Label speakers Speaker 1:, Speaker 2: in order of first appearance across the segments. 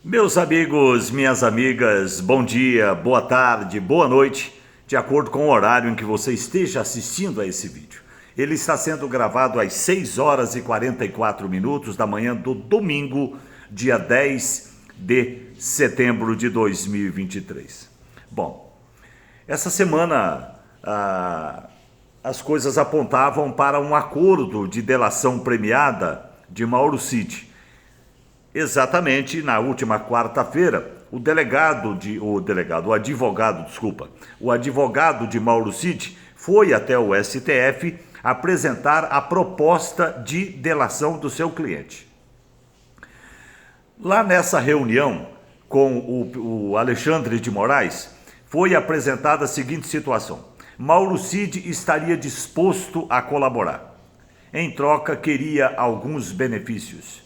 Speaker 1: Meus amigos, minhas amigas, bom dia, boa tarde, boa noite, de acordo com o horário em que você esteja assistindo a esse vídeo. Ele está sendo gravado às 6 horas e 44 minutos da manhã do domingo, dia 10 de setembro de 2023. Bom, essa semana as coisas apontavam para um acordo de delação premiada de Mauro Cid. Exatamente na última quarta-feira, o advogado de Mauro Cid foi até o STF apresentar a proposta de delação do seu cliente. Lá nessa reunião com o Alexandre de Moraes, foi apresentada a seguinte situação: Mauro Cid estaria disposto a colaborar. Em troca, queria alguns benefícios.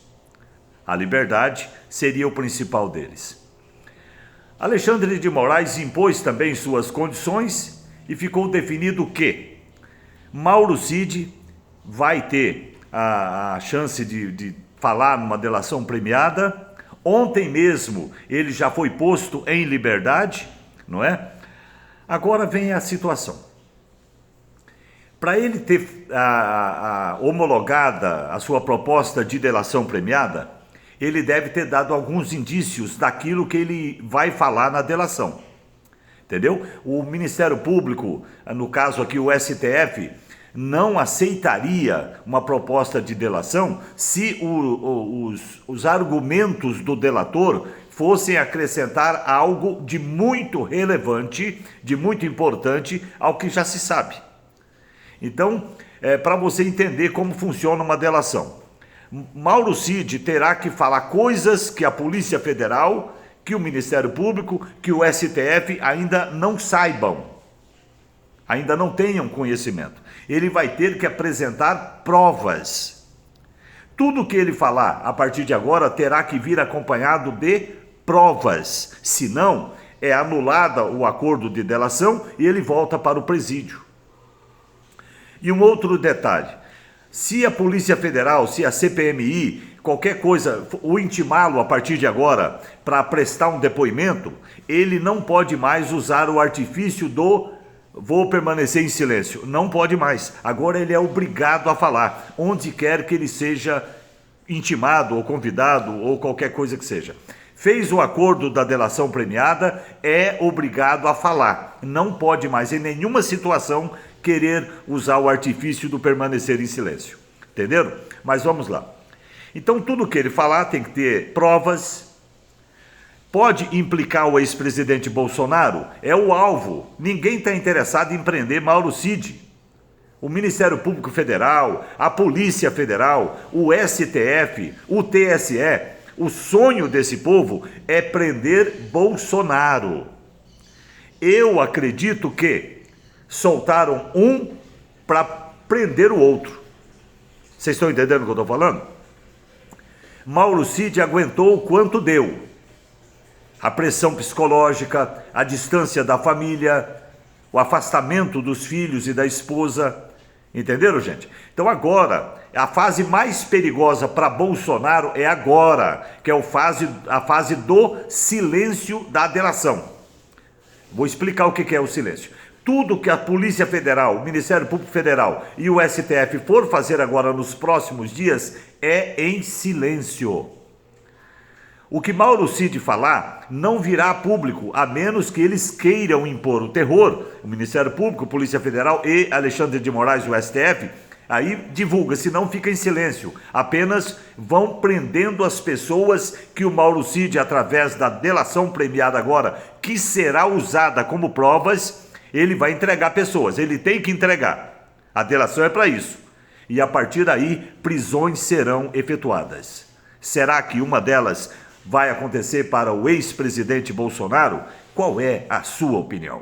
Speaker 1: A liberdade seria o principal deles. Alexandre de Moraes impôs também suas condições e ficou definido que Mauro Cid vai ter a chance de falar numa delação premiada. Ontem mesmo ele já foi posto em liberdade, não é? Agora vem a situação. Para ele ter homologada a sua proposta de delação premiada, ele deve ter dado alguns indícios daquilo que ele vai falar na delação. Entendeu? O Ministério Público, no caso aqui o STF, não aceitaria uma proposta de delação se os argumentos do delator fossem acrescentar algo de muito relevante, de muito importante ao que já se sabe. Então, para você entender como funciona uma delação, Mauro Cid terá que falar coisas que a Polícia Federal, que o Ministério Público, que o STF ainda não saibam, ainda não tenham conhecimento. Ele vai ter que apresentar provas. Tudo que ele falar a partir de agora terá que vir acompanhado de provas, senão é anulada o acordo de delação e ele volta para o presídio. E um outro detalhe: se a Polícia Federal, se a CPMI, qualquer coisa, o intimá-lo a partir de agora para prestar um depoimento, ele não pode mais usar o artifício do vou permanecer em silêncio. Não pode mais. Agora ele é obrigado a falar, onde quer que ele seja intimado ou convidado ou qualquer coisa que seja. Fez o acordo da delação premiada, é obrigado a falar. Não pode mais, em nenhuma situação, querer usar o artifício do permanecer em silêncio. Entenderam? Mas vamos lá. Então, tudo que ele falar tem que ter provas. Pode implicar o ex-presidente Bolsonaro? É o alvo. Ninguém está interessado em prender Mauro Cid. O Ministério Público Federal, a Polícia Federal, o STF, o TSE, o sonho desse povo é prender Bolsonaro. Eu acredito que soltaram um para prender o outro. Vocês estão entendendo o que eu estou falando? Mauro Cid aguentou o quanto deu. A pressão psicológica, a distância da família, o afastamento dos filhos e da esposa. Entenderam, gente? Então agora, a fase mais perigosa para Bolsonaro é agora, que é a fase do silêncio da delação. Vou explicar o que é o silêncio. Tudo que a Polícia Federal, o Ministério Público Federal e o STF for fazer agora nos próximos dias é em silêncio. O que Mauro Cid falar não virá a público, a menos que eles queiram impor o terror. O Ministério Público, Polícia Federal e Alexandre de Moraes, o STF, aí divulga, senão fica em silêncio. Apenas vão prendendo as pessoas que o Mauro Cid, através da delação premiada agora, que será usada como provas, ele vai entregar pessoas. Ele tem que entregar. A delação é para isso. E a partir daí, prisões serão efetuadas. Será que uma delas vai acontecer para o ex-presidente Bolsonaro? Qual é a sua opinião?